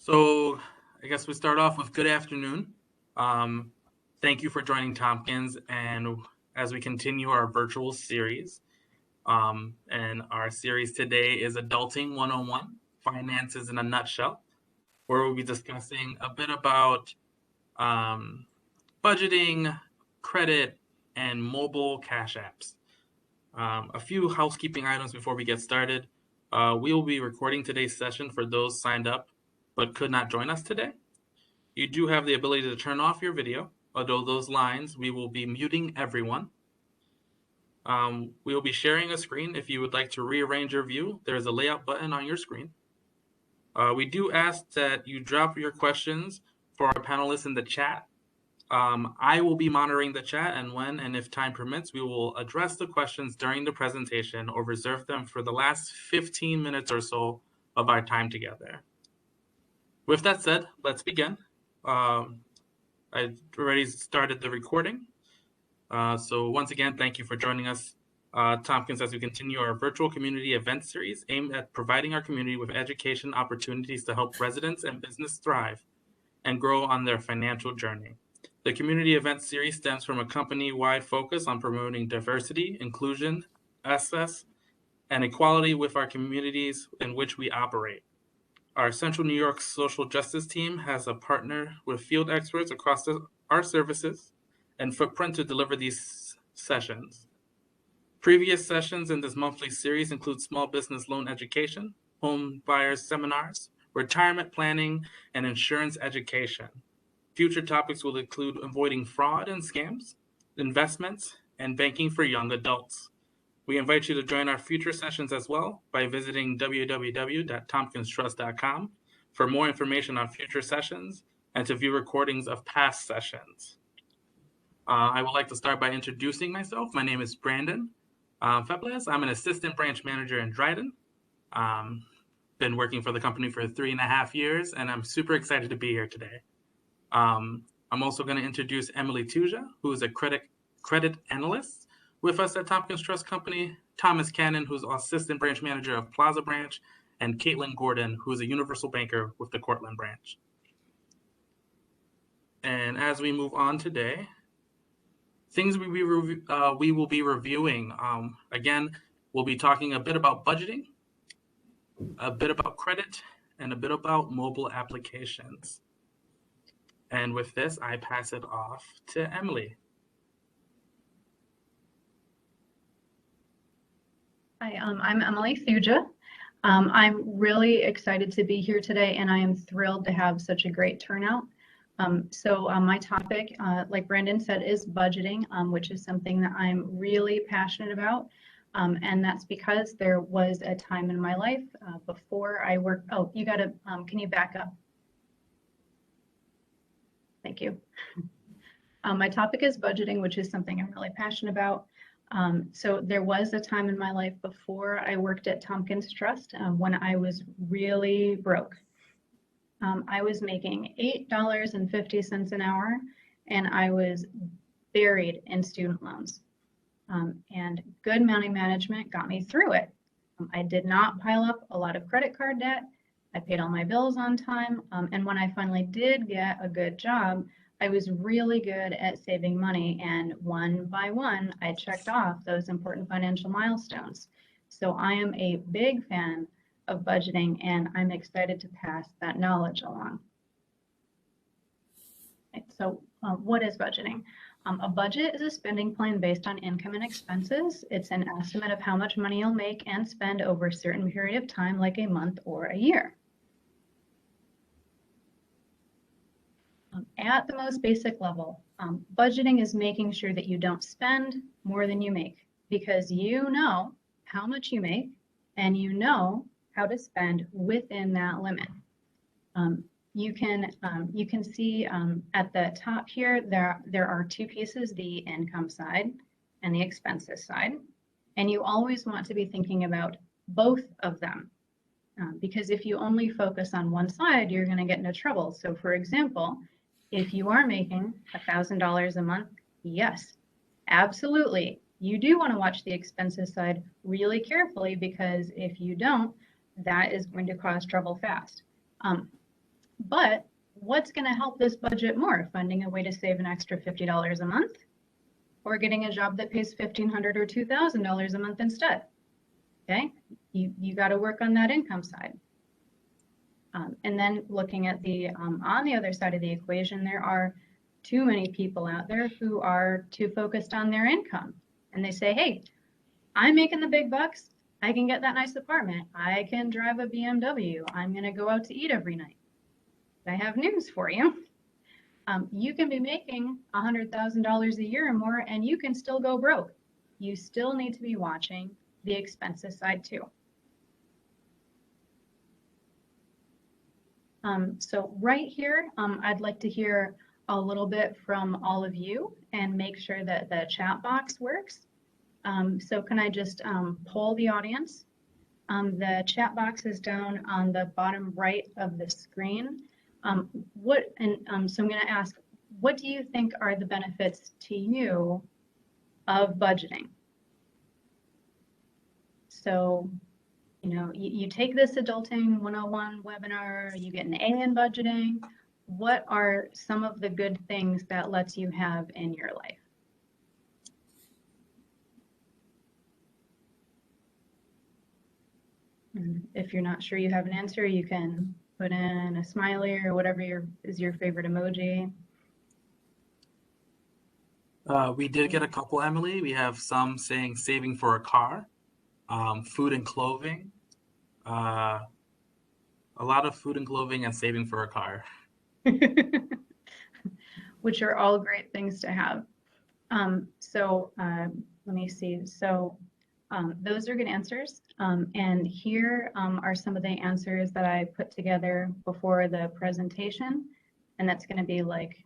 So I guess we start off with good afternoon. Um, Thank you for joining Tompkins, and as we continue our virtual series, and our series today is Adulting 101, Finances in a Nutshell, where we'll be discussing a bit about um, budgeting, credit, and mobile cash apps. A few housekeeping items before we get started. We will be recording today's session for those signed up but could not join us today. You do have the ability to turn off your video, although those lines, we will be muting everyone. We will be sharing a screen. If you would like to rearrange your view, there's a layout button on your screen. We do ask that you drop your questions for our panelists in the chat. I will be monitoring the chat, and when and if time permits, we will address the questions during the presentation or reserve them for the last 15 minutes or so of our time together. With that said, let's begin. I already started the recording. So once again, thank you for joining us, Tompkins, as we continue our virtual community event series aimed at providing our community with education opportunities to help residents and business thrive and grow on their financial journey. The community event series stems from a company-wide focus on promoting diversity, inclusion, access, and equality with our communities in which we operate. Our Central New York social justice team has a partner with field experts across our services and footprint to deliver these sessions. Previous sessions in this monthly series include small business loan education, home buyers seminars, retirement planning, and insurance education. Future topics will include avoiding fraud and scams, investments, and banking for young adults. We invite you to join our future sessions as well by visiting www.tompkinstrust.com for more information on future sessions and to view recordings of past sessions. I would like to start by introducing myself. My name is Brandon Febles. I'm an assistant branch manager in Dryden. Been working for the company for 3.5 years, and I'm super excited to be here today. I'm also going to introduce Emily Tuja, who is a credit analyst with us at Tompkins Trust Company, Thomas Cannon, who's assistant branch manager of Plaza Branch, and Caitlin Gordon, who is a universal banker with the Cortland branch. And as we move on today, things we will be reviewing. Again, we'll be talking a bit about budgeting, a bit about credit, and a bit about mobile applications. And with this, I pass it off to Emily. Hi, I'm Emily Thuja. I'm really excited to be here today, and I am thrilled to have such a great turnout. My topic, like Brandon said, is budgeting, which is something that I'm really passionate about. And that's because there was a time in my life before I worked. Oh, you got to, can you back up? Thank you. My topic is budgeting, which is something I'm really passionate about. So there was a time in my life before I worked at Tompkins Trust when I was really broke. I was making $8.50 an hour, and I was buried in student loans. And good money management got me through it. I did not pile up a lot of credit card debt. I paid all my bills on time. And when I finally did get a good job, I was really good at saving money, and one by one, I checked off those important financial milestones. So I am a big fan of budgeting, and I'm excited to pass that knowledge along. Okay, so what is budgeting? A budget is a spending plan based on income and expenses. It's an estimate of how much money you'll make and spend over a certain period of time, like a month or a year. At the most basic level, budgeting is making sure that you don't spend more than you make, because you know how much you make and you know how to spend within that limit. You can see at the top here, there are two pieces, the income side and the expenses side. And you always want to be thinking about both of them. Because if you only focus on one side, you're going to get into trouble. So for example, if you are making $1,000 a month, yes, absolutely. You do want to watch the expenses side really carefully, because if you don't, that is going to cause trouble fast. But what's going to help this budget more? Finding a way to save an extra $50 a month, or getting a job that pays $1,500 or $2,000 a month instead. Okay, you got to work on that income side. And then looking at the on the other side of the equation, there are too many people out there who are too focused on their income, and they say, hey, I'm making the big bucks, I can get that nice apartment, I can drive a BMW, I'm going to go out to eat every night. I have news for you. You can be making $100,000 a year or more, and you can still go broke. You still need to be watching the expenses side too. So right here, I'd like to hear a little bit from all of you and make sure that the chat box works. So can I just poll the audience? The chat box is down on the bottom right of the screen. So I'm going to ask, what do you think are the benefits to you of budgeting? So, you know, you take this Adulting 101 webinar, you get an A in budgeting. What are some of the good things that lets you have in your life? And if you're not sure you have an answer, you can put in a smiley or whatever is your favorite emoji. We did get a couple, Emily. We have some saying saving for a car, food and clothing, a lot of food and clothing, and saving for a car. Which are all great things to have. Let me see. So those are good answers. And here are some of the answers that I put together before the presentation. And that's going to be like,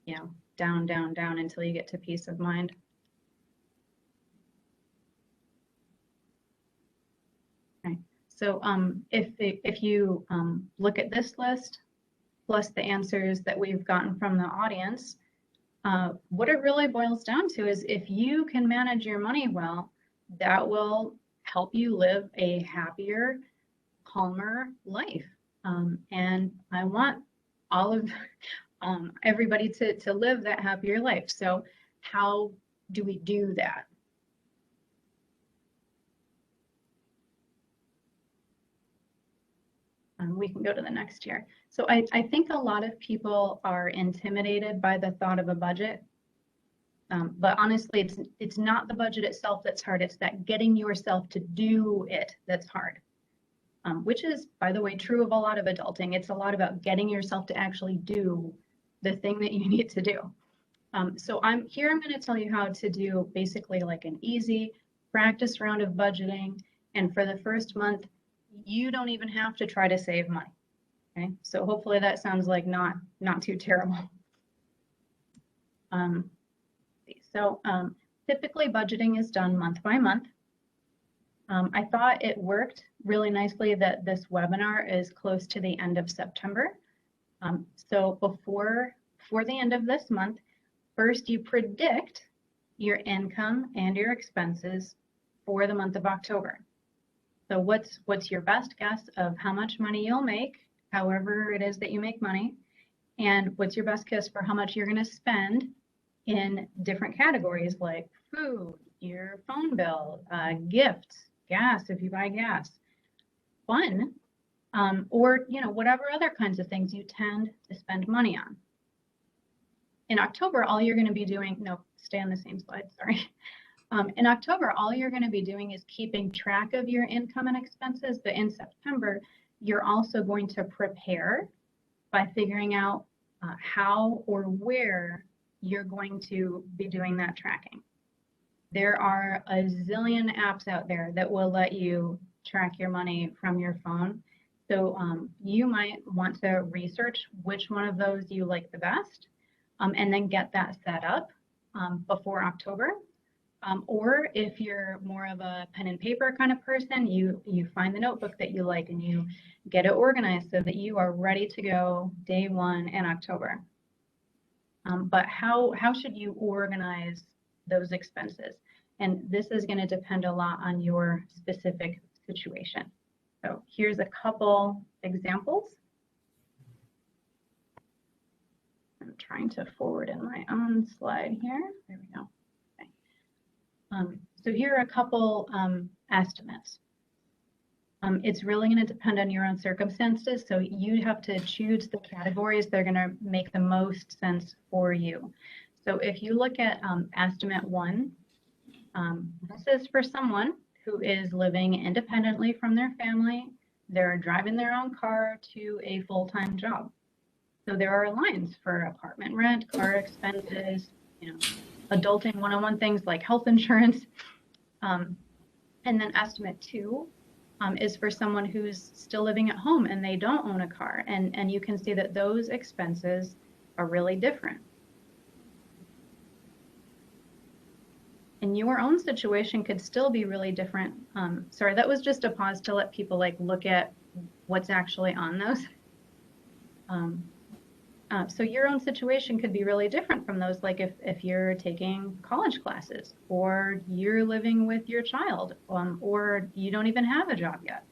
you know, down, down, down until you get to peace of mind. Okay. So if you look at this list, plus the answers that we've gotten from the audience, what it really boils down to is if you can manage your money well, that will help you live a happier, calmer life. And I want all of everybody to live that happier life. So how do we do that? We can go to the next year. So I think a lot of people are intimidated by the thought of a budget. But honestly, it's not the budget itself that's hard. It's that getting yourself to do it that's hard, which is, by the way, true of a lot of adulting. It's a lot about getting yourself to actually do the thing that you need to do. So I'm going to tell you how to do basically like an easy practice round of budgeting. And for the first month, you don't even have to try to save money. Okay, so hopefully that sounds like not too terrible. Typically budgeting is done month by month. I thought it worked really nicely that this webinar is close to the end of September. So before the end of this month, first you predict your income and your expenses for the month of October. So what's your best guess of how much money you'll make, however it is that you make money, and what's your best guess for how much you're going to spend in different categories like food, your phone bill, gifts, gas if you buy gas, fun, or whatever other kinds of things you tend to spend money on. In October, all you're going to be doing, no, stay on the same slide, sorry. In October, all you're going to be doing is keeping track of your income and expenses, but in September, you're also going to prepare by figuring out how or where you're going to be doing that tracking. There are a zillion apps out there that will let you track your money from your phone. So you might want to research which one of those you like the best, and then get that set up before October. Or if you're more of a pen and paper kind of person, you find the notebook that you like and you get it organized so that you are ready to go day one in October. But how should you organize those expenses? And this is going to depend a lot on your specific situation. So here's a couple examples. I'm trying to forward in my own slide here. There we go. Okay. So here are a couple estimates. It's really going to depend on your own circumstances, so you have to choose the categories that are going to make the most sense for you. So if you look at estimate 1, this is for someone who is living independently from their family. They're driving their own car to a full-time job. So there are lines for apartment rent, car expenses, adulting 101 things like health insurance. And then estimate 2 is for someone who's still living at home and they don't own a car. And you can see that those expenses are really different. And your own situation could still be really different. Sorry, that was just a pause to let people look at what's actually on those. So your own situation could be really different from those, like if you're taking college classes, or you're living with your child, or you don't even have a job yet.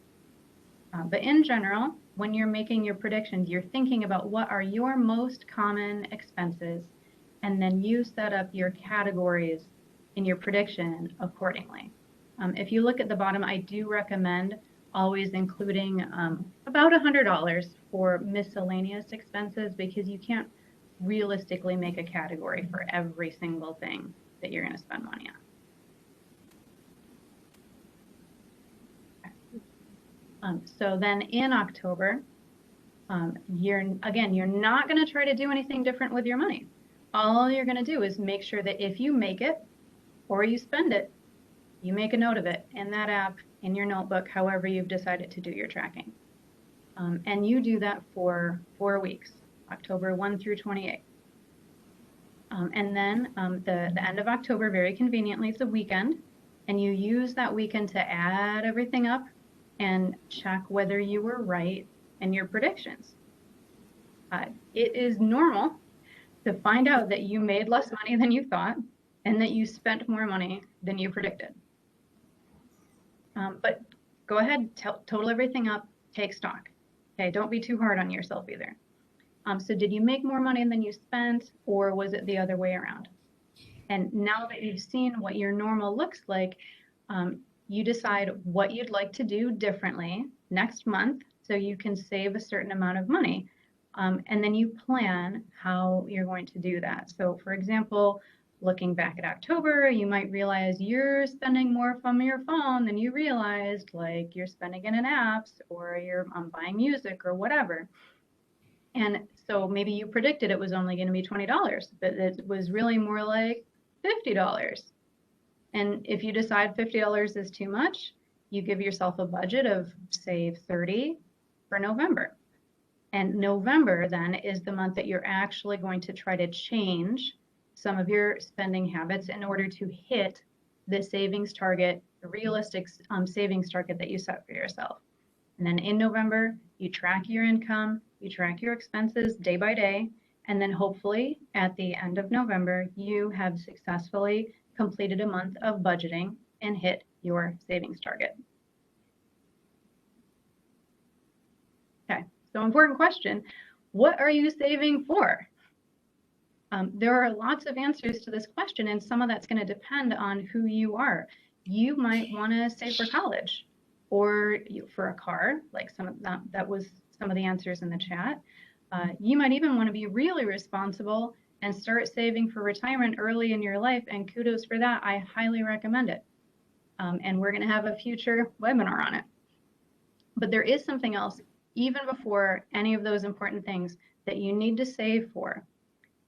But in general, when you're making your predictions, you're thinking about what are your most common expenses, and then you set up your categories in your prediction accordingly. If you look at the bottom, I do recommend always including about $100 for miscellaneous expenses, because you can't realistically make a category for every single thing that you're going to spend money on. So then in October, you're not going to try to do anything different with your money. All you're going to do is make sure that if you make it or you spend it, you make a note of it in that app, in your notebook, however you've decided to do your tracking. And you do that for 4 weeks, October 1 through 28. And then the end of October, very conveniently, is a weekend, and you use that weekend to add everything up and check whether you were right in your predictions. It is normal to find out that you made less money than you thought and that you spent more money than you predicted. But go ahead, total everything up, take stock. Okay, don't be too hard on yourself either. So did you make more money than you spent, or was it the other way around? And now that you've seen what your normal looks like, you decide what you'd like to do differently next month so you can save a certain amount of money. And then you plan how you're going to do that. So for example, looking back at October, you might realize you're spending more from your phone than you realized, like you're spending it in apps, or you're buying music or whatever. And so maybe you predicted it was only going to be $20, but it was really more like $50. And if you decide $50 is too much, you give yourself a budget of, say, $30 for November. And November then is the month that you're actually going to try to change some of your spending habits in order to hit the savings target, the realistic savings target that you set for yourself. And then in November, you track your income, you track your expenses day by day, and then hopefully at the end of November, you have successfully completed a month of budgeting and hit your savings target. Okay, so important question, what are you saving for? There are lots of answers to this question, and some of that's going to depend on who you are. You might want to save for college, or for a car, like that was some of the answers in the chat. You might even want to be really responsible and start saving for retirement early in your life, and kudos for that. I highly recommend it. And we're going to have a future webinar on it. But there is something else, even before any of those important things, that you need to save for.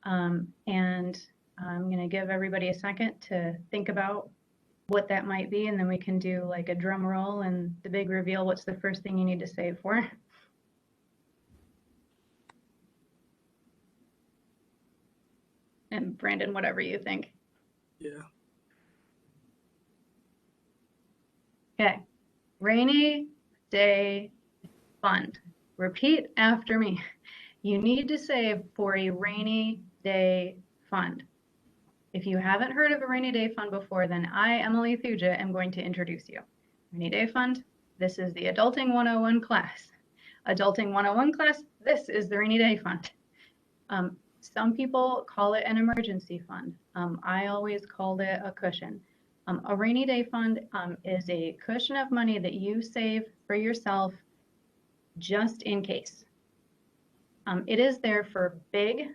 And I'm going to give everybody a second to think about what that might be, and then we can do like a drum roll and the big reveal. What's the first thing you need to save for? And Brandon, whatever you think. Yeah. Okay. Rainy day fund. Repeat after me. You need to save for a rainy day fund. If you haven't heard of a rainy day fund before, then I, Emily Thuja, am going to introduce you. Rainy day fund, this is the Adulting 101 class. Adulting 101 class, this is the rainy day fund. Some people call it an emergency fund. I always called it a cushion. A rainy day fund is a cushion of money that you save for yourself just in case. It is there for big,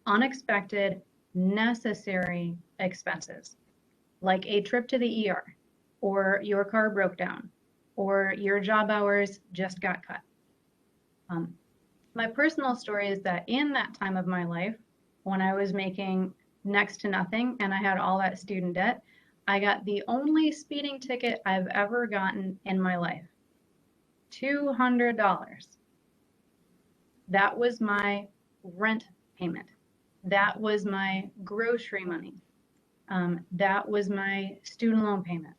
unexpected, necessary expenses, like a trip to the ER, or your car broke down, or your job hours just got cut. My personal story is that in that time of my life, when I was making next to nothing and I had all that student debt, I got the only speeding ticket I've ever gotten in my life. $200. That was my rent payment. That was my grocery money. That was my student loan payment.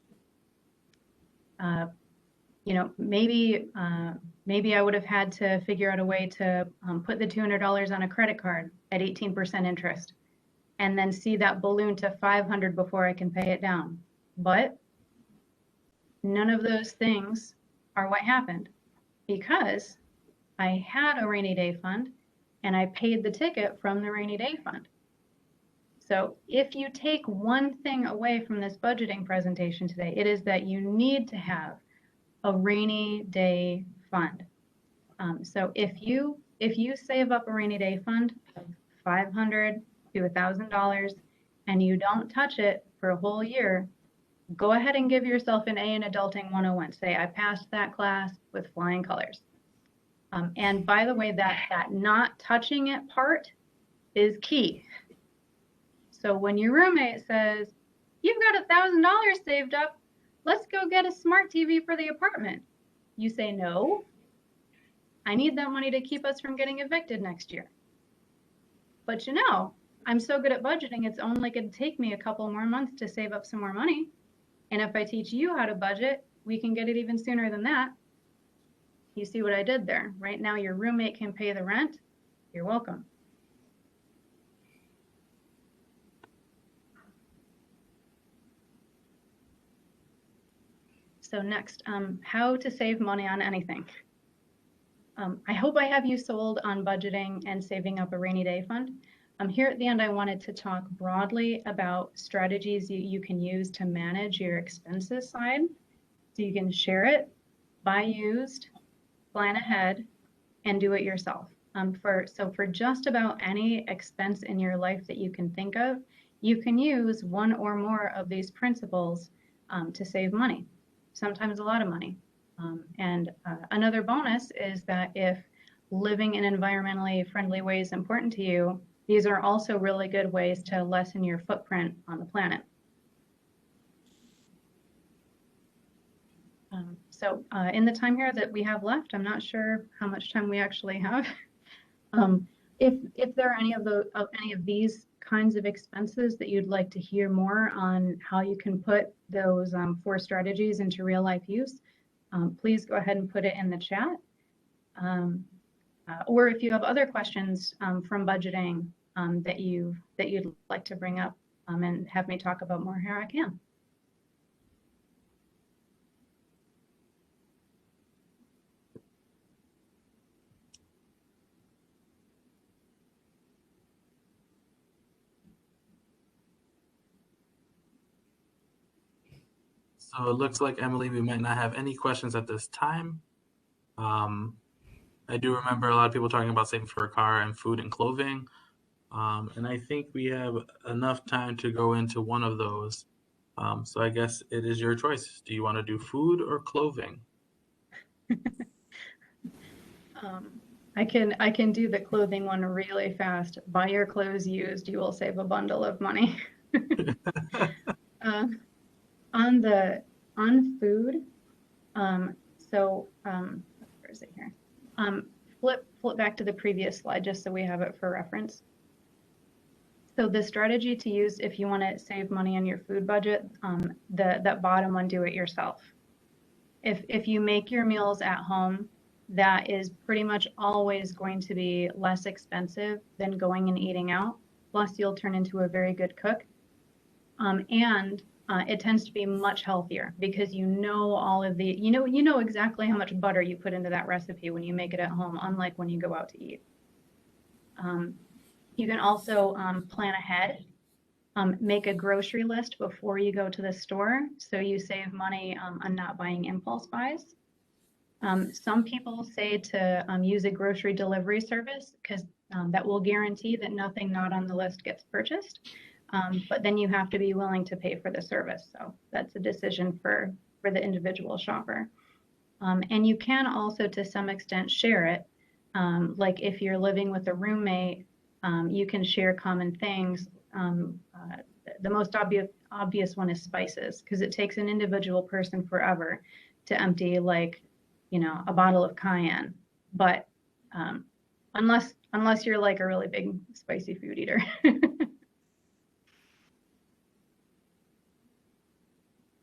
Maybe I would have had to figure out a way to put the $200 on a credit card at 18% interest, and then see that balloon to 500 before I can pay it down. But none of those things are what happened, because I had a rainy day fund and I paid the ticket from the rainy day fund. So if you take one thing away from this budgeting presentation today, it is that you need to have a rainy day fund. So if you save up a rainy day fund of $500 to $1,000 and you don't touch it for a whole year, go ahead and give yourself an A in Adulting 101. Say, I passed that class with flying colors. And by the way, that not touching it part is key. So when your roommate says, you've got $1,000 saved up, let's go get a smart TV for the apartment, you say, no, I need that money to keep us from getting evicted next year. But I'm so good at budgeting, it's only going to take me a couple more months to save up some more money. And if I teach you how to budget, we can get it even sooner than that. You see what I did there? Right now, your roommate can pay the rent. You're welcome. So next, how to save money on anything. I hope I have you sold on budgeting and saving up a rainy day fund. Here at the end, I wanted to talk broadly about strategies you can use to manage your expenses side. So you can share it, buy used, plan ahead, and do it yourself. For just about any expense in your life that you can think of, you can use one or more of these principles to save money, sometimes a lot of money. Another bonus is that if living in environmentally friendly ways is important to you, these are also really good ways to lessen your footprint on the planet. In the time here that we have left, I'm not sure how much time we actually have. If there are any of these kinds of expenses that you'd like to hear more on how you can put those 4 strategies into real life use, please go ahead and put it in the chat. Or if you have other questions from budgeting that you'd like to bring up and have me talk about more here, I can. So it looks like, Emily, we might not have any questions at this time. I do remember a lot of people talking about saving for a car and food and clothing. And I think we have enough time to go into one of those. So I guess it is your choice. Do you want to do food or clothing? I can do the clothing one really fast. Buy your clothes used, you will save a bundle of money. On food, where is it here? Flip back to the previous slide just so we have it for reference. So the strategy to use if you want to save money on your food budget, that bottom one, do it yourself. If you make your meals at home, that is pretty much always going to be less expensive than going and eating out. Plus, you'll turn into a very good cook. It tends to be much healthier because you know exactly how much butter you put into that recipe when you make it at home, unlike when you go out to eat. You can also plan ahead, make a grocery list before you go to the store, so you save money on not buying impulse buys. Some people say to use a grocery delivery service because that will guarantee that nothing not on the list gets purchased. But then you have to be willing to pay for the service. So that's a decision for the individual shopper. And you can also, to some extent, share it. Like if you're living with a roommate, you can share common things. The most obvious one is spices, because it takes an individual person forever to empty, like, a bottle of cayenne. But unless you're like a really big spicy food eater.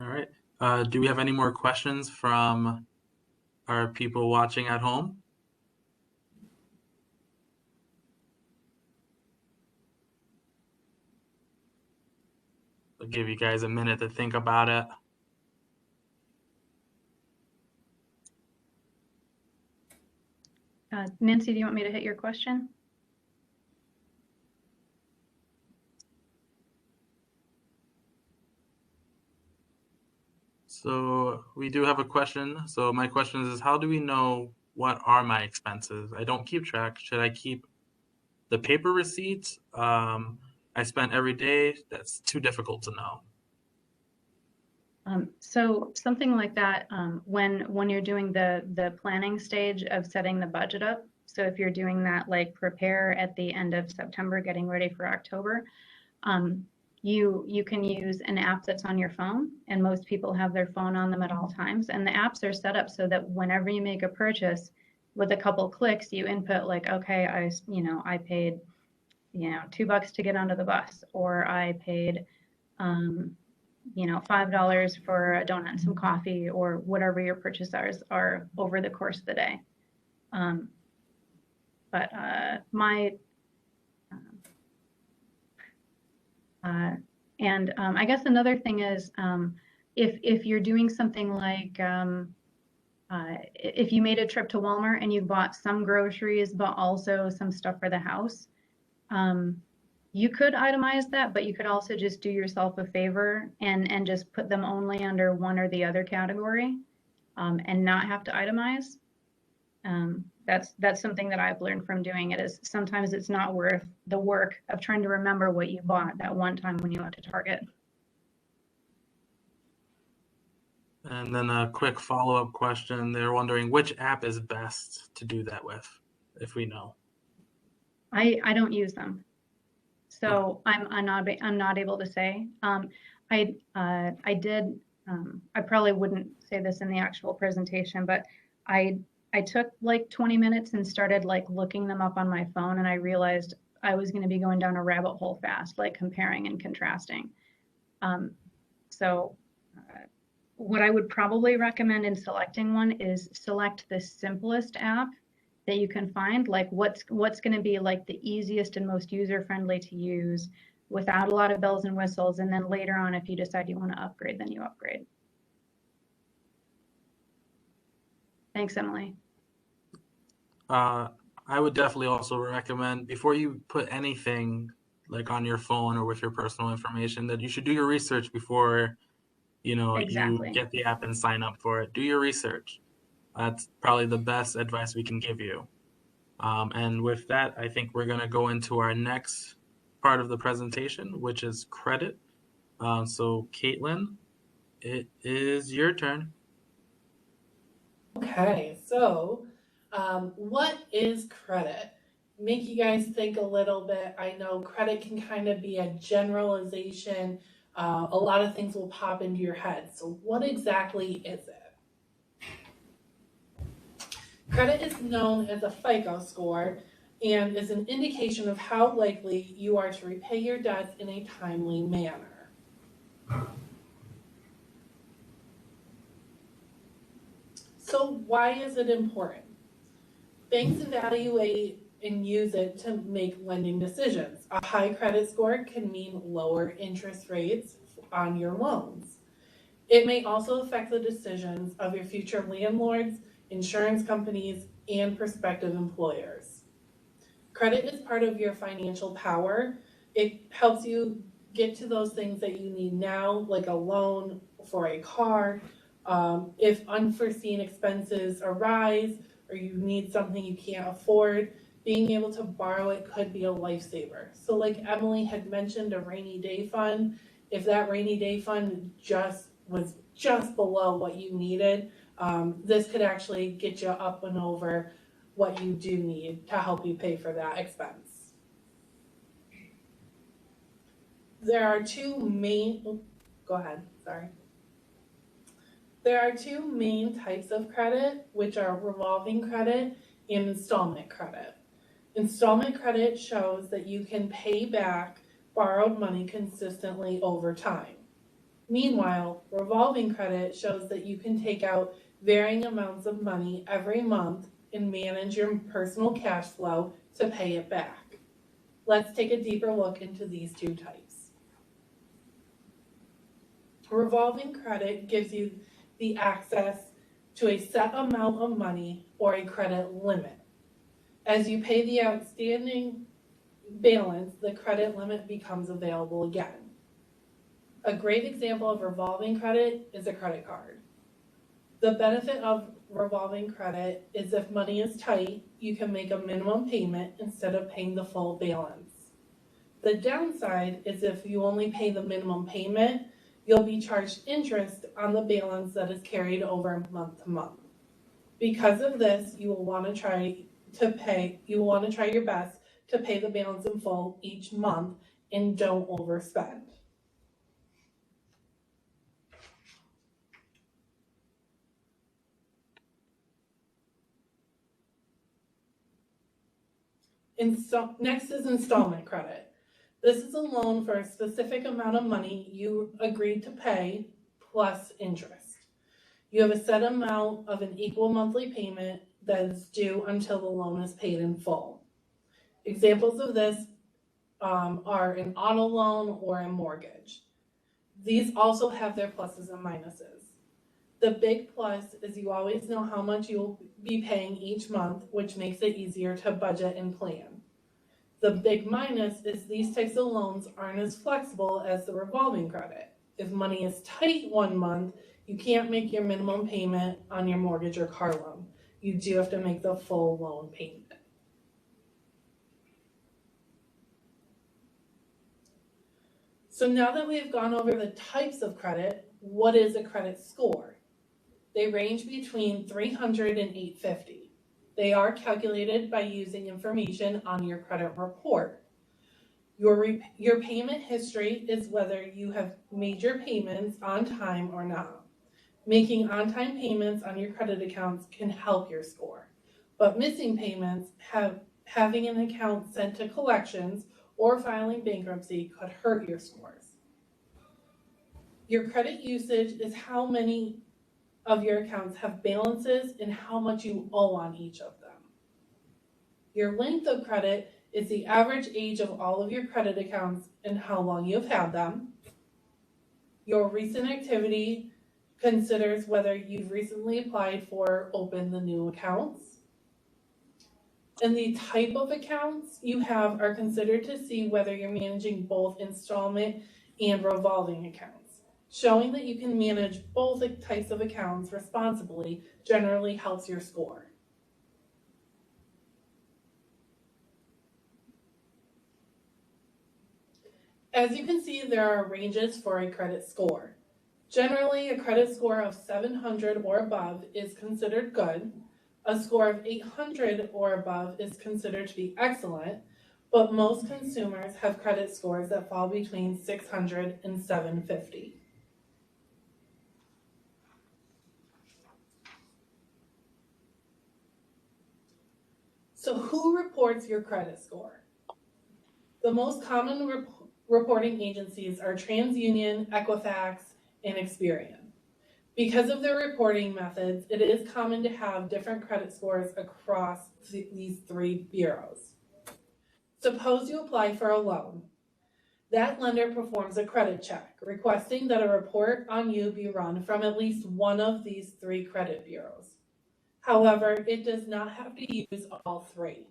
All right. Do we have any more questions from our people watching at home? I'll give you guys a minute to think about it. Nancy, do you want me to hit your question? So we do have a question. So my question is, how do we know what are my expenses? I don't keep track. Should I keep the paper receipts I spent every day? That's too difficult to know. So something like that, when you're doing the planning stage of setting the budget up. So if you're doing that, like prepare at the end of September, getting ready for October, you can use an app that's on your phone, and most people have their phone on them at all times. And the apps are set up so that whenever you make a purchase, with a couple clicks, you input like, okay, I paid, $2 to get onto the bus, or I paid, $5 for a donut and some coffee, or whatever your purchases are over the course of the day. But I guess another thing is, if you're doing something like, if you made a trip to Walmart and you bought some groceries, but also some stuff for the house, you could itemize that, but you could also just do yourself a favor and just put them only under one or the other category, and not have to itemize. That's something that I've learned from doing it, is sometimes it's not worth the work of trying to remember what you bought that one time when you went to Target. And then a quick follow-up question. They're wondering which app is best to do that with, if we know. I don't use them, so I'm not able to say. I did. I probably wouldn't say this in the actual presentation, but I took like 20 minutes and started like looking them up on my phone, and I realized I was going to be going down a rabbit hole fast, like comparing and contrasting. So what I would probably recommend in selecting one is select the simplest app that you can find, like what's going to be like the easiest and most user-friendly to use without a lot of bells and whistles. And then later on, if you decide you want to upgrade, then you upgrade. Thanks, Emily. I would definitely also recommend, before you put anything like on your phone or with your personal information, that you should do your research before Exactly. you get the app and sign up for it. Do your research. That's probably the best advice we can give you. And with that, I think we're going to go into our next part of the presentation, which is credit. So Caitlin, it is your turn. Okay, so what is credit? Make you guys think a little bit. I know credit can kind of be a generalization. A lot of things will pop into your head. So what exactly is it? Credit is known as a FICO score and is an indication of how likely you are to repay your debts in a timely manner. So why is it important? Banks evaluate and use it to make lending decisions. A high credit score can mean lower interest rates on your loans. It may also affect the decisions of your future landlords, insurance companies, and prospective employers. Credit is part of your financial power. It helps you get to those things that you need now, like a loan for a car. If unforeseen expenses arise or you need something you can't afford, being able to borrow it could be a lifesaver. So like Emily had mentioned, a rainy day fund, if that rainy day fund was just below what you needed, this could actually get you up and over what you do need to help you pay for that expense. There are two main, go ahead, sorry. There are two main types of credit, which are revolving credit and installment credit. Installment credit shows that you can pay back borrowed money consistently over time. Meanwhile, revolving credit shows that you can take out varying amounts of money every month and manage your personal cash flow to pay it back. Let's take a deeper look into these two types. Revolving credit gives you the access to a set amount of money or a credit limit. As you pay the outstanding balance, the credit limit becomes available again. A great example of revolving credit is a credit card. The benefit of revolving credit is if money is tight, you can make a minimum payment instead of paying the full balance. The downside is if you only pay the minimum payment, you'll be charged interest on the balance that is carried over month to month. Because of this, you will want to try your best to pay the balance in full each month and don't overspend. Next is installment credit. This is a loan for a specific amount of money you agreed to pay plus interest. You have a set amount of an equal monthly payment that is due until the loan is paid in full. Examples of this are an auto loan or a mortgage. These also have their pluses and minuses. The big plus is you always know how much you'll be paying each month, which makes it easier to budget and plan. The big minus is these types of loans aren't as flexible as the revolving credit. If money is tight one month, you can't make your minimum payment on your mortgage or car loan. You do have to make the full loan payment. So now that we've gone over the types of credit, what is a credit score? They range between 300 and 850. They are calculated by using information on your credit report. Your payment history is whether you have made your payments on time or not. Making on-time payments on your credit accounts can help your score, but missing payments, having an account sent to collections, or filing bankruptcy could hurt your scores. Your credit usage is how many of your accounts have balances and how much you owe on each of them. Your length of credit is the average age of all of your credit accounts and how long you've had them. Your recent activity considers whether you've recently applied for open the new accounts. And the type of accounts you have are considered to see whether you're managing both installment and revolving accounts. Showing that you can manage both types of accounts responsibly generally helps your score. As you can see, there are ranges for a credit score. Generally, a credit score of 700 or above is considered good. A score of 800 or above is considered to be excellent, but most consumers have credit scores that fall between 600 and 750. So who reports your credit score? The most common reporting agencies are TransUnion, Equifax, and Experian. Because of their reporting methods, it is common to have different credit scores across these three bureaus. Suppose you apply for a loan. That lender performs a credit check, requesting that a report on you be run from at least one of these three credit bureaus. However, it does not have to use all three.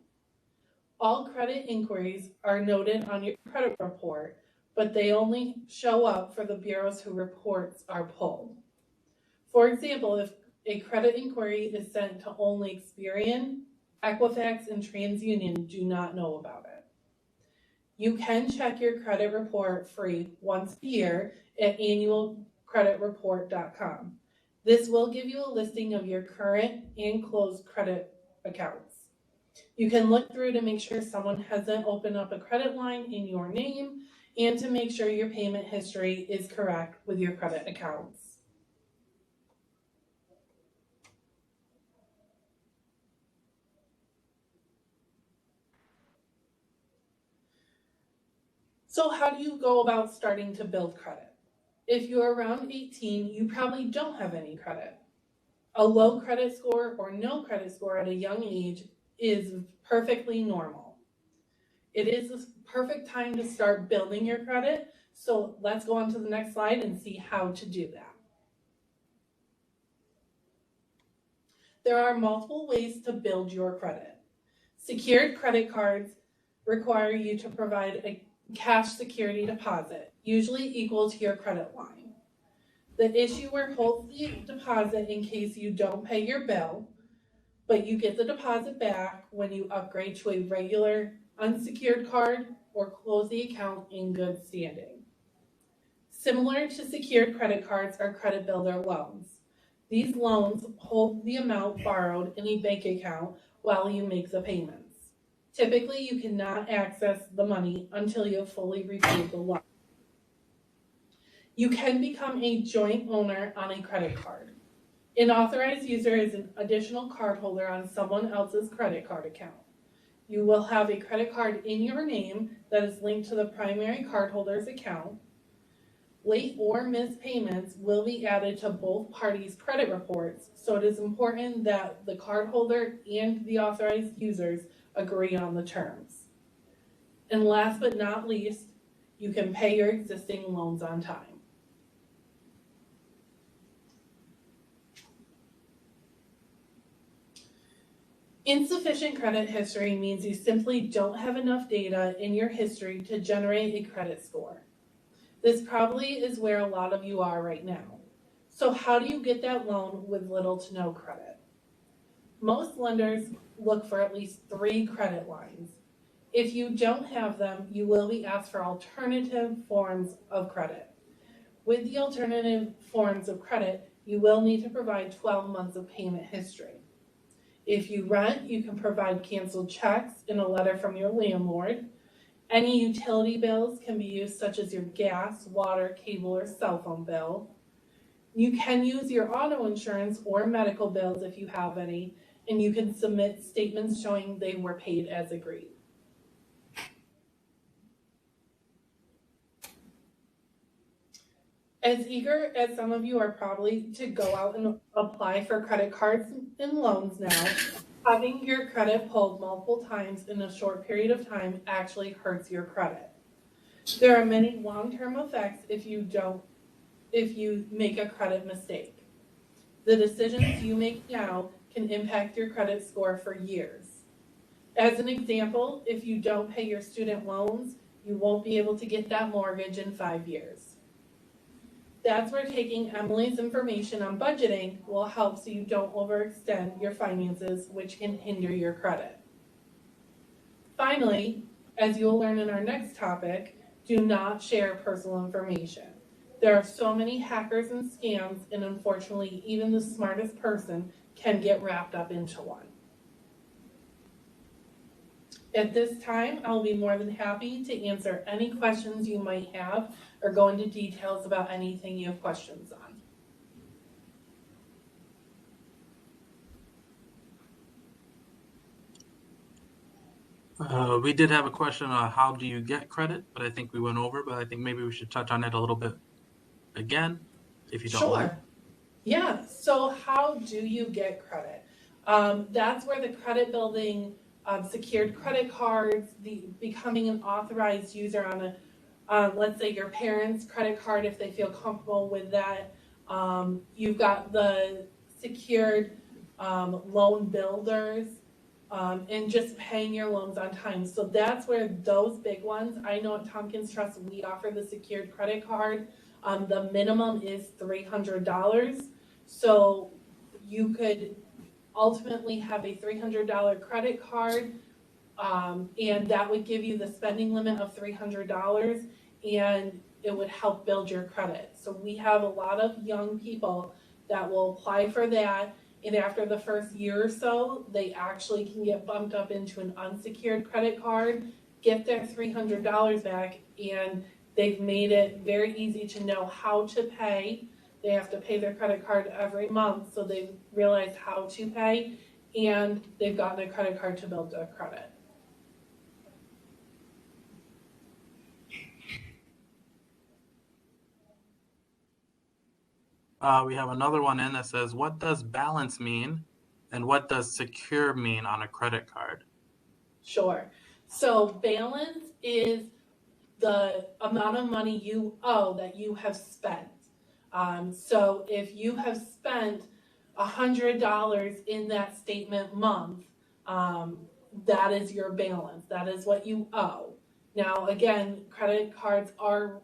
All credit inquiries are noted on your credit report, but they only show up for the bureaus whose reports are pulled. For example, if a credit inquiry is sent to only Experian, Equifax, and TransUnion do not know about it. You can check your credit report free once a year at annualcreditreport.com. This will give you a listing of your current and closed credit accounts. You can look through to make sure someone hasn't opened up a credit line in your name and to make sure your payment history is correct with your credit accounts. So how do you go about starting to build credit? If you're around 18, you probably don't have any credit. A low credit score or no credit score at a young age is perfectly normal. It is the perfect time to start building your credit. So let's go on to the next slide and see how to do that. There are multiple ways to build your credit. Secured credit cards require you to provide a cash security deposit, usually equal to your credit line. The issuer holds the deposit in case you don't pay your bill, but you get the deposit back when you upgrade to a regular unsecured card or close the account in good standing. Similar to secured credit cards are credit builder loans. These loans hold the amount borrowed in a bank account while you make the payments. Typically, you cannot access the money until you have fully repaid the loan. You can become a joint owner on a credit card. An authorized user is an additional cardholder on someone else's credit card account. You will have a credit card in your name that is linked to the primary cardholder's account. Late or missed payments will be added to both parties' credit reports, so it is important that the cardholder and the authorized users agree on the terms. And last but not least, you can pay your existing loans on time. Insufficient credit history means you simply don't have enough data in your history to generate a credit score. This probably is where a lot of you are right now. So how do you get that loan with little to no credit? Most lenders look for at least 3 credit lines. If you don't have them, you will be asked for alternative forms of credit. With the alternative forms of credit, you will need to provide 12 months of payment history. If you rent, you can provide canceled checks and a letter from your landlord. Any utility bills can be used, such as your gas, water, cable, or cell phone bill. You can use your auto insurance or medical bills if you have any, and you can submit statements showing they were paid as agreed. As eager as some of you are probably to go out and apply for credit cards and loans now, having your credit pulled multiple times in a short period of time actually hurts your credit. There are many long-term effects if you make a credit mistake. The decisions you make now can impact your credit score for years. As an example, if you don't pay your student loans, you won't be able to get that mortgage in 5 years. That's where taking Emily's information on budgeting will help so you don't overextend your finances, which can hinder your credit. Finally, as you'll learn in our next topic, do not share personal information. There are so many hackers and scams, and unfortunately, even the smartest person can get wrapped up into one. At this time, I'll be more than happy to answer any questions you might have or go into details about anything you have questions on. We did have a question on how do you get credit, but I think we went over, but I think maybe we should touch on it a little bit again, if you don't mind. Sure. Yeah, so how do you get credit? That's where the credit building, secured credit cards, becoming an authorized user on let's say your parents' credit card if they feel comfortable with that. You've got the secured loan builders and just paying your loans on time. So that's where those big ones, I know at Tompkins Trust, we offer the secured credit card. The minimum is $300. So you could ultimately have a $300 credit card, and that would give you the spending limit of $300, and it would help build your credit. So we have a lot of young people that will apply for that, and after the first year or so, they actually can get bumped up into an unsecured credit card, get their $300 back, and they've made it very easy to know how to pay. They have to pay their credit card every month, so they've realized how to pay, and they've gotten a credit card to build their credit. We have another one in that says, what does balance mean and what does secure mean on a credit card? Sure. So balance is the amount of money you owe that you have spent. So if you have spent $100 in that statement month, that is your balance. That is what you owe. Now, again, credit cards are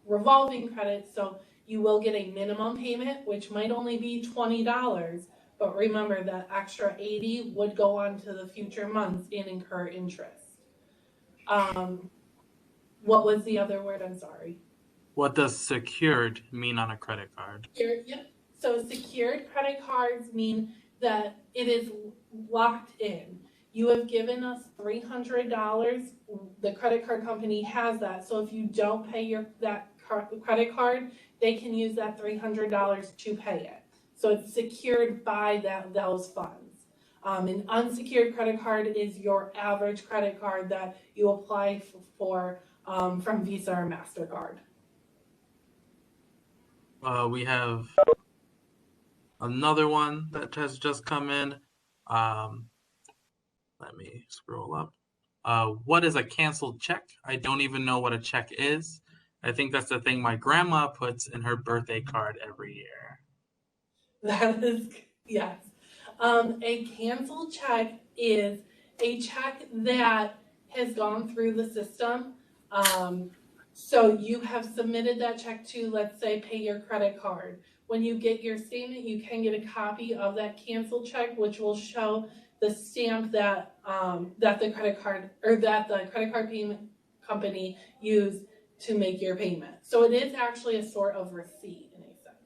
revolving credit, so you will get a minimum payment, which might only be $20, but remember that extra $80 would go on to the future months and incur interest. What was the other word? I'm sorry. What does secured mean on a credit card? Yep. So secured credit cards mean that it is locked in. You have given us $300. The credit card company has that. So if you don't pay that credit card, they can use that $300 to pay it. So it's secured by those funds. An unsecured credit card is your average credit card that you apply for from Visa or MasterCard. We have another one that has just come in. Let me scroll up. What is a canceled check? I don't even know what a check is. I think that's the thing my grandma puts in her birthday card every year. That is, yes. A canceled check is a check that has gone through the system. So you have submitted that check to, let's say, pay your credit card. When you get your statement, you can get a copy of that canceled check, which will show the stamp that the credit card payment company used to make your payment. So it is actually a sort of receipt in a sense.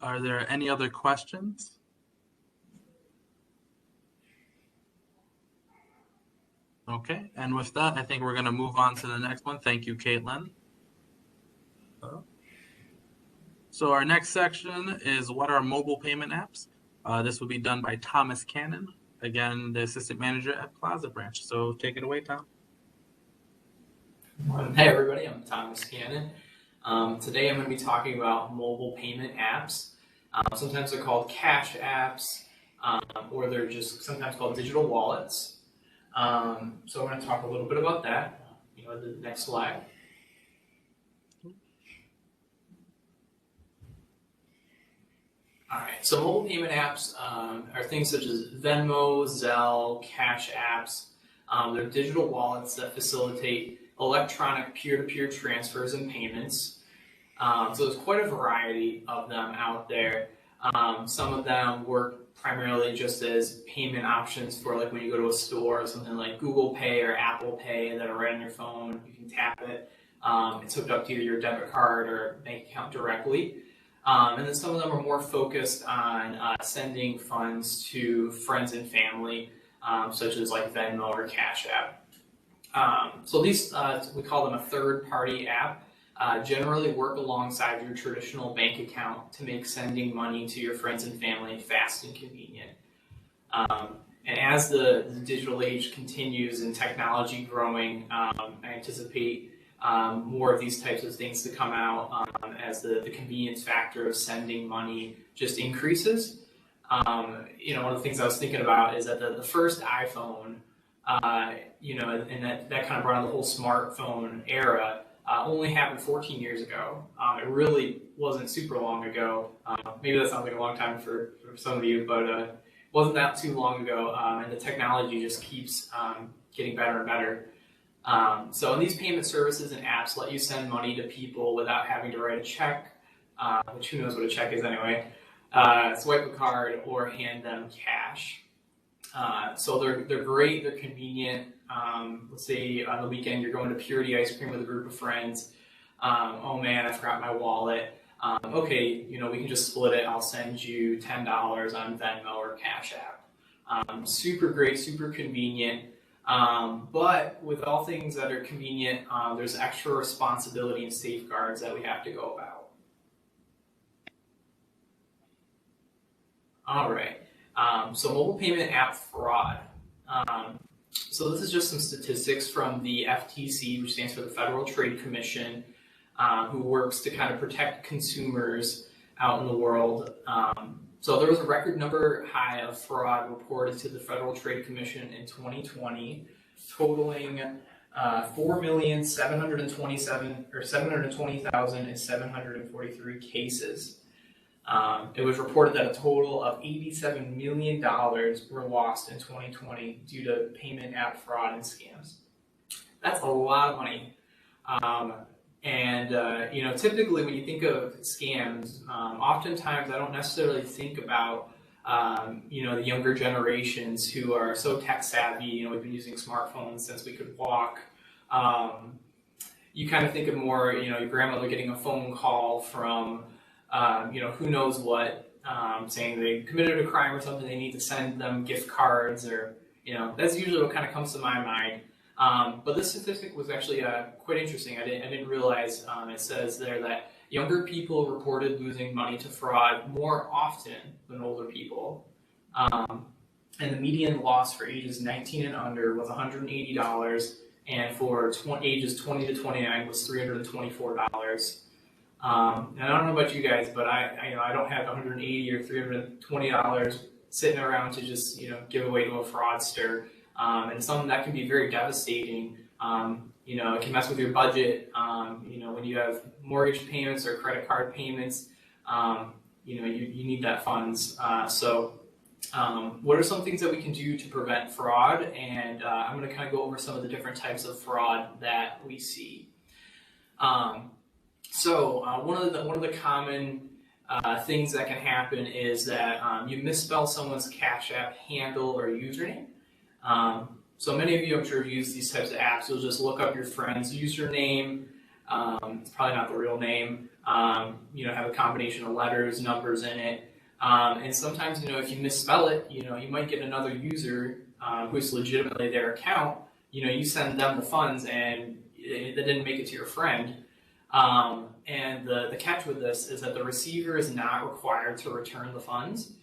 Are there any other questions? Okay, and with that, I think we're going to move on to the next one. Thank you, Caitlin. So our next section is what are mobile payment apps? This will be done by Thomas Cannon, again, the assistant manager at Plaza Branch. So take it away, Tom. Hey everybody, I'm Thomas Cannon. Today I'm going to be talking about mobile payment apps. Sometimes they're called cash apps, or they're just sometimes called digital wallets. So I'm going to talk a little bit about that. The next slide. All right, so mobile payment apps are things such as Venmo, Zelle, cash apps. They're digital wallets that facilitate electronic peer-to-peer transfers and payments. So there's quite a variety of them out there. Some of them work primarily just as payment options for like when you go to a store, something like Google Pay or Apple Pay that are right on your phone. You can tap it. It's hooked up to either your debit card or bank account directly. And then some of them are more focused on sending funds to friends and family, such as like Venmo or Cash App. So these, we call them a third-party app, generally work alongside your traditional bank account to make sending money to your friends and family fast and convenient. And as the digital age continues and technology growing, I anticipate more of these types of things to come out as the convenience factor of sending money just increases. One of the things I was thinking about is that the first iPhone, and that kind of brought on the whole smartphone era. only happened 14 years ago. It really wasn't super long ago. Maybe that sounds like a long time for some of you, but it wasn't that too long ago, and the technology just keeps getting better and better. So these payment services and apps let you send money to people without having to write a check, which who knows what a check is anyway, swipe a card, or hand them cash. So they're great, they're convenient. Let's say on the weekend you're going to Purity Ice Cream with a group of friends. Oh man, I forgot my wallet. Okay, we can just split it. I'll send you $10 on Venmo or Cash App. Super great, super convenient. But with all things that are convenient, there's extra responsibility and safeguards that we have to go about. All right. So mobile payment app fraud. So this is just some statistics from the FTC, which stands for the Federal Trade Commission, who works to kind of protect consumers out in the world. So there was a record number high of fraud reported to the Federal Trade Commission in 2020, totaling 720,743 cases. It was reported that a total of $87 million were lost in 2020 due to payment app fraud and scams. That's a lot of money. Typically when you think of scams, oftentimes I don't necessarily think about, the younger generations who are so tech savvy. We've been using smartphones since we could walk. You kind of think of more, your grandmother getting a phone call from, who knows what, saying they committed a crime or something, they need to send them gift cards, or, that's usually what kind of comes to my mind. But this statistic was actually quite interesting. I didn't realize, it says there that younger people reported losing money to fraud more often than older people. And the median loss for ages 19 and under was $180, and for ages 20 to 29 was $324. And I don't know about you guys, but I don't have $180 or $320 sitting around to just give away to a fraudster. And some that can be very devastating. It can mess with your budget. When you have mortgage payments or credit card payments, you need that funds. What are some things that we can do to prevent fraud? And I'm going to kind of go over some of the different types of fraud that we see. One of the common things that can happen is that you misspell someone's Cash App handle or username. So many of you, I'm sure, have used these types of apps. You'll just look up your friend's username. It's probably not the real name. Have a combination of letters, numbers in it. And sometimes, if you misspell it, you might get another user who's legitimately their account. You send them the funds and they didn't make it to your friend. And the catch with this is that the receiver is not required to return the funds.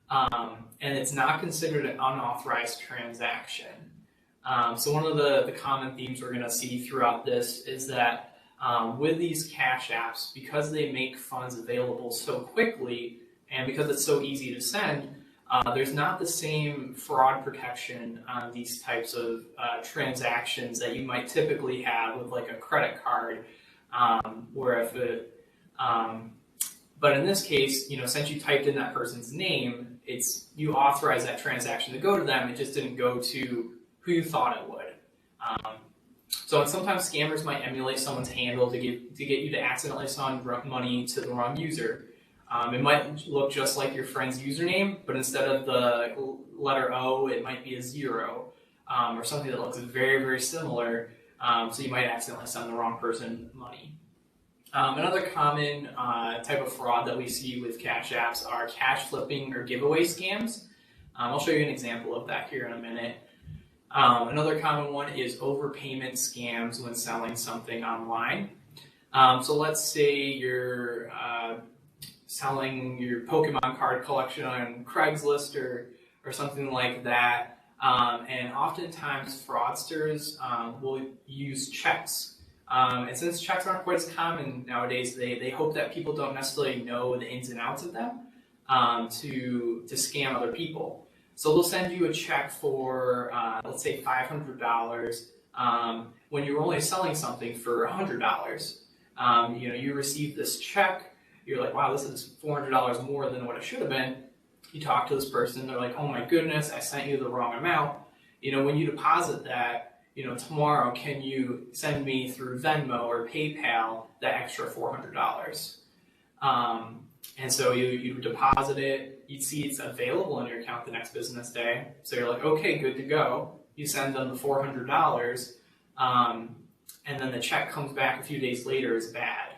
And it's not considered an unauthorized transaction. So one of the common themes we're going to see throughout this is that with these cash apps, because they make funds available so quickly and because it's so easy to send, there's not the same fraud protection on these types of transactions that you might typically have with like a credit card, but in this case, since you typed in that person's name, you authorize that transaction to go to them. It just didn't go to who you thought it would. So sometimes scammers might emulate someone's handle to get you to accidentally send money to the wrong user. It might look just like your friend's username, but instead of the letter O, it might be a 0, or something that looks very, very similar. So you might accidentally send the wrong person money. Another common type of fraud that we see with cash apps are cash flipping or giveaway scams. I'll show you an example of that here in a minute. Another common one is overpayment scams when selling something online. So let's say you're selling your Pokemon card collection on Craigslist or something like that. And oftentimes fraudsters will use checks. And since checks aren't quite as common nowadays, they hope that people don't necessarily know the ins and outs of them to scam other people. So they'll send you a check for, let's say, $500, when you're only selling something for $100. You receive this check, you're like, wow, this is $400 more than what it should have been. You talk to this person, they're like, oh my goodness, I sent you the wrong amount. When you deposit that, tomorrow, can you send me through Venmo or PayPal that extra $400? And so you deposit it, you'd see it's available in your account the next business day. So you're like, okay, good to go. You send them the $400, and then the check comes back a few days later as bad.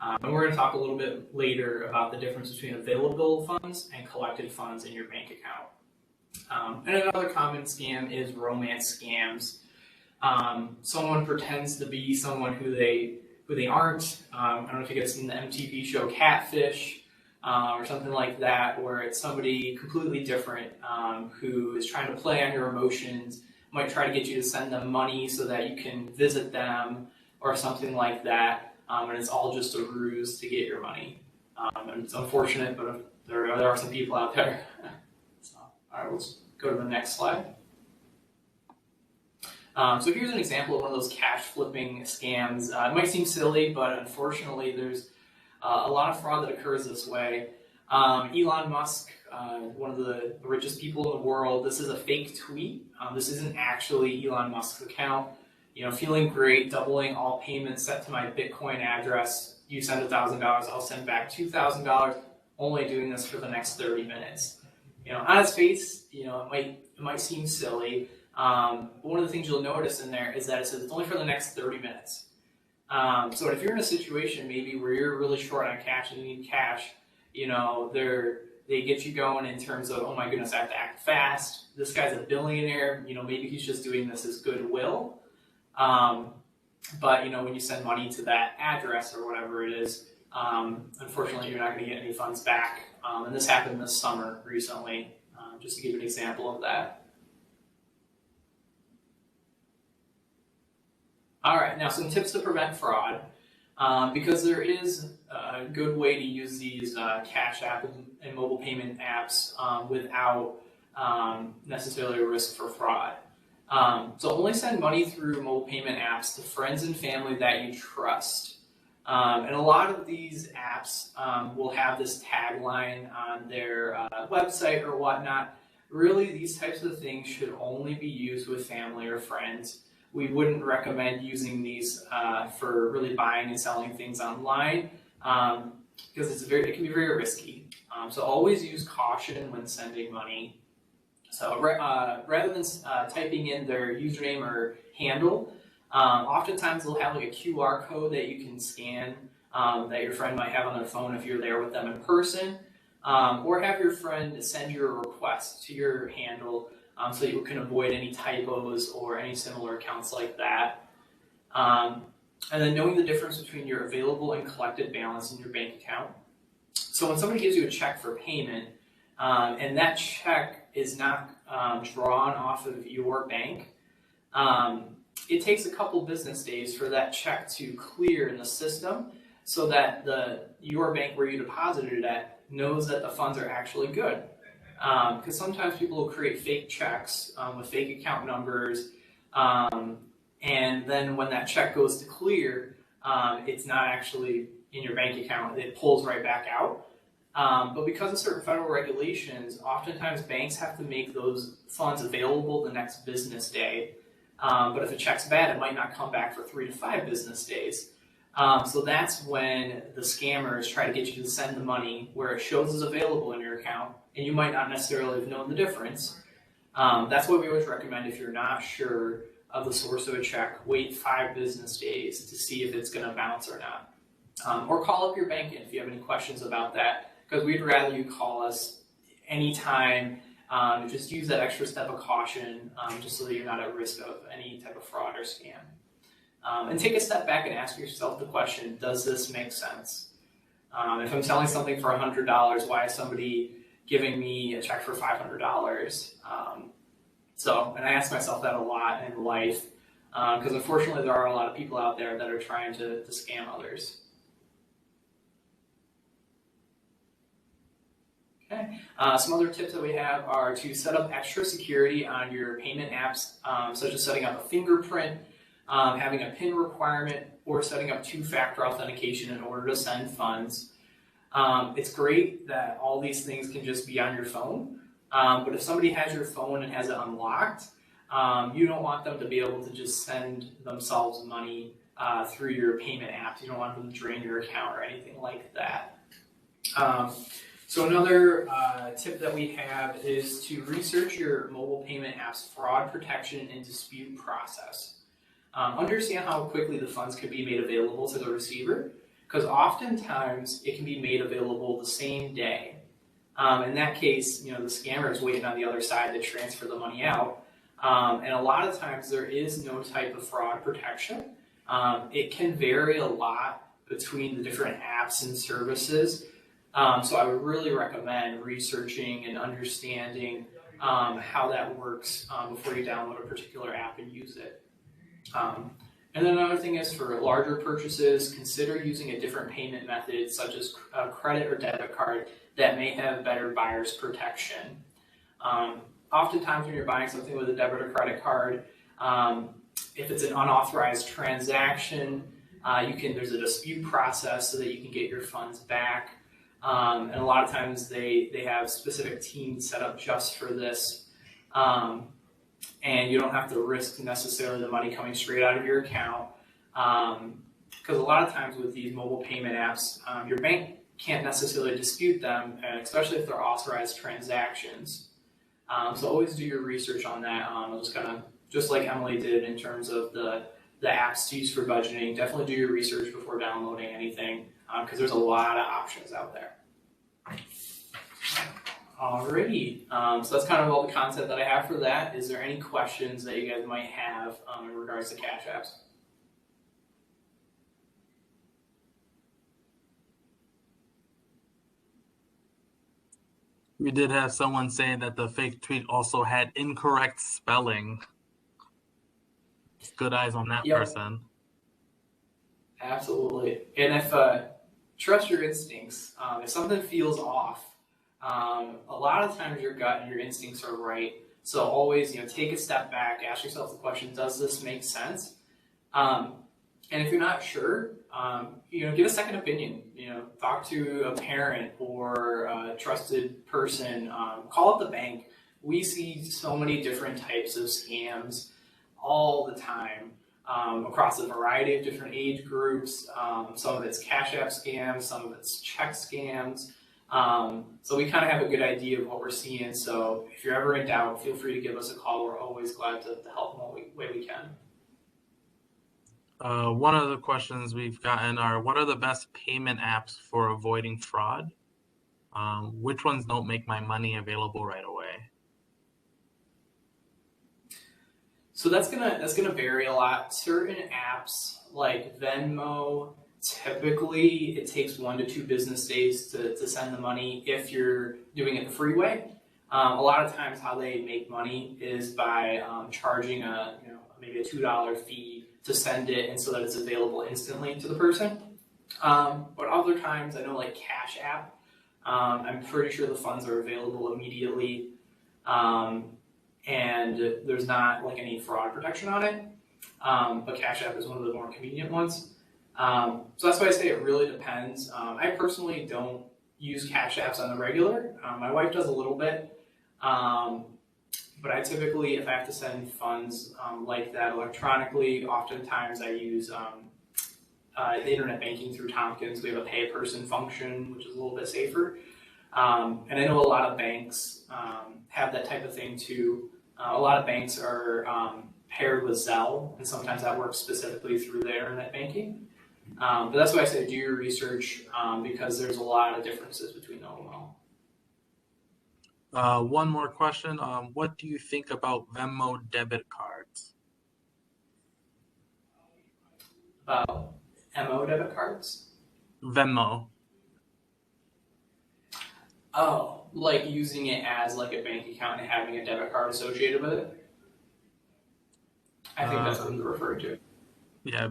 And we're going to talk a little bit later about the difference between available funds and collected funds in your bank account. And another common scam is romance scams. Someone pretends to be someone who they aren't. I don't know if you guys seen the MTV show Catfish, or something like that, where it's somebody completely different who is trying to play on your emotions, might try to get you to send them money so that you can visit them or something like that, and it's all just a ruse to get your money. And it's unfortunate, but there are some people out there. So, all right, let's go to the next slide. So here's an example of one of those cash flipping scams. It might seem silly, but unfortunately there's a lot of fraud that occurs this way. Elon Musk, one of the richest people in the world, this is a fake tweet. This isn't actually Elon Musk's account. Feeling great, doubling all payments set to my Bitcoin address. You send $1,000, I'll send back $2,000. Only doing this for the next 30 minutes. On its face, it might seem silly. But one of the things you'll notice in there is that it says it's only for the next 30 minutes. So if you're in a situation maybe where you're really short on cash and you need cash, they get you going in terms of, oh my goodness, I have to act fast. This guy's a billionaire. Maybe he's just doing this as goodwill. But when you send money to that address or whatever it is, unfortunately you're not going to get any funds back. And this happened this summer recently, just to give you an example of that. All right, now some tips to prevent fraud, because there is a good way to use these cash app and mobile payment apps without necessarily a risk for fraud. So only send money through mobile payment apps to friends and family that you trust. And a lot of these apps will have this tagline on their website or whatnot. Really, these types of things should only be used with family or friends. We wouldn't recommend using these for really buying and selling things online because it can be very risky. So always use caution when sending money. So rather than typing in their username or handle, oftentimes they'll have like a QR code that you can scan that your friend might have on their phone if you're there with them in person, or have your friend send you a request to your handle so you can avoid any typos or any similar accounts like that. And then knowing the difference between your available and collected balance in your bank account. So when somebody gives you a check for payment, and that check is not drawn off of your bank, it takes a couple business days for that check to clear in the system so that your bank where you deposited it at knows that the funds are actually good. Because sometimes people will create fake checks with fake account numbers, and then when that check goes to clear, it's not actually in your bank account. It pulls right back out. But because of certain federal regulations, oftentimes banks have to make those funds available the next business day. But if a check's bad, it might not come back for 3 to 5 business days. So that's when the scammers try to get you to send the money where it shows is available in your account, and you might not necessarily have known the difference. That's why we always recommend, if you're not sure of the source of a check, wait 5 business days to see if it's going to bounce or not. Or call up your bank if you have any questions about that, because we'd rather you call us anytime. Just use that extra step of caution, just so that you're not at risk of any type of fraud or scam. And take a step back and ask yourself the question, does this make sense? If I'm selling something for $100, why is somebody giving me a check for $500? And I ask myself that a lot in life, because unfortunately there are a lot of people out there that are trying to scam others. Okay. Some other tips that we have are to set up extra security on your payment apps, such as setting up a fingerprint having a PIN requirement, or setting up two-factor authentication in order to send funds. It's great that all these things can just be on your phone, but if somebody has your phone and has it unlocked, you don't want them to be able to just send themselves money through your payment apps. You don't want them to drain your account or anything like that. So another tip that we have is to research your mobile payment app's fraud protection and dispute process. Understand how quickly the funds could be made available to the receiver, because oftentimes it can be made available the same day. In that case, the scammer is waiting on the other side to transfer the money out. And a lot of times there is no type of fraud protection. It can vary a lot between the different apps and services. So I would really recommend researching and understanding how that works before you download a particular app and use it. And then another thing is, for larger purchases, consider using a different payment method, such as a credit or debit card, that may have better buyer's protection. Oftentimes when you're buying something with a debit or credit card, if it's an unauthorized transaction, there's a dispute process so that you can get your funds back. And a lot of times they have specific teams set up just for this. And you don't have to risk necessarily the money coming straight out of your account. Because a lot of times with these mobile payment apps, your bank can't necessarily dispute them, and especially if they're authorized transactions. So always do your research on that. Just like Emily did in terms of the apps to use for budgeting, definitely do your research before downloading anything, because there's a lot of options out there. Alrighty, so that's kind of all the content that I have for that. Is there any questions that you guys might have in regards to Cash Apps? We did have someone saying that the fake tweet also had incorrect spelling. Good eyes on that person. Absolutely. And if trust your instincts. If something feels off, a lot of times your gut and your instincts are right. So always, take a step back, ask yourself the question: does this make sense? And if you're not sure, get a second opinion. Talk to a parent or a trusted person. Call up the bank. We see so many different types of scams all the time, across a variety of different age groups. Some of it's Cash App scams, some of it's check scams. So we kind of have a good idea of what we're seeing. So if you're ever in doubt, feel free to give us a call. We're always glad to help in what way we can. One of the questions we've gotten are, what are the best payment apps for avoiding fraud? Which ones don't make my money available right away? So that's gonna vary a lot. Certain apps like Venmo, typically it takes 1 to 2 business days to send the money if you're doing it the free way. A lot of times how they make money is by charging maybe a $2 fee to send it, and so that it's available instantly to the person. But other times, I know like Cash App, I'm pretty sure the funds are available immediately, and there's not like any fraud protection on it. But Cash App is one of the more convenient ones. So that's why I say it really depends. I personally don't use Cash Apps on the regular. My wife does a little bit. But I typically, if I have to send funds like that electronically, oftentimes I use the internet banking through Tompkins. We have a pay a person function, which is a little bit safer. And I know a lot of banks have that type of thing too. A lot of banks are paired with Zelle, and sometimes that works specifically through their internet banking. But that's why I say do your research, because there's a lot of differences between them all. One more question. What do you think about Venmo debit cards? MO debit cards? Venmo. Oh, like using it as like a bank account and having a debit card associated with it? I think that's what you're referring to. Yeah.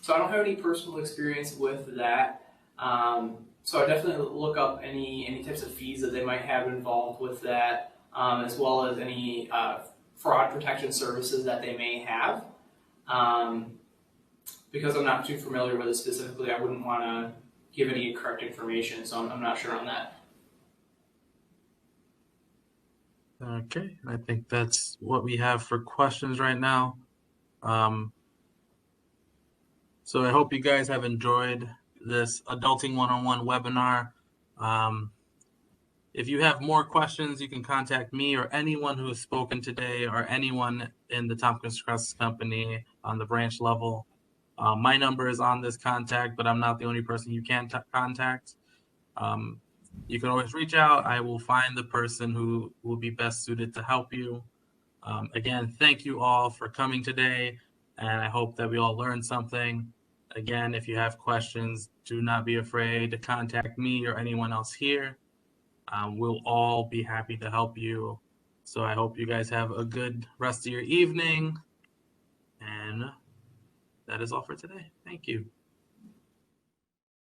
So I don't have any personal experience with that. So I definitely look up any types of fees that they might have involved with that, as well as any fraud protection services that they may have. Because I'm not too familiar with it specifically, I wouldn't want to give any incorrect information, so I'm not sure on that. Okay, I think that's what we have for questions right now. So I hope you guys have enjoyed this Adulting 101 webinar. If you have more questions, you can contact me or anyone who has spoken today or anyone in the Tompkins Trust Company on the branch level. My number is on this contact, but I'm not the only person you can contact. You can always reach out. I will find the person who will be best suited to help you. Again, thank you all for coming today, and I hope that we all learned something. Again, if you have questions, do not be afraid to contact me or anyone else here. We'll all be happy to help you. So I hope you guys have a good rest of your evening. And that is all for today. Thank you.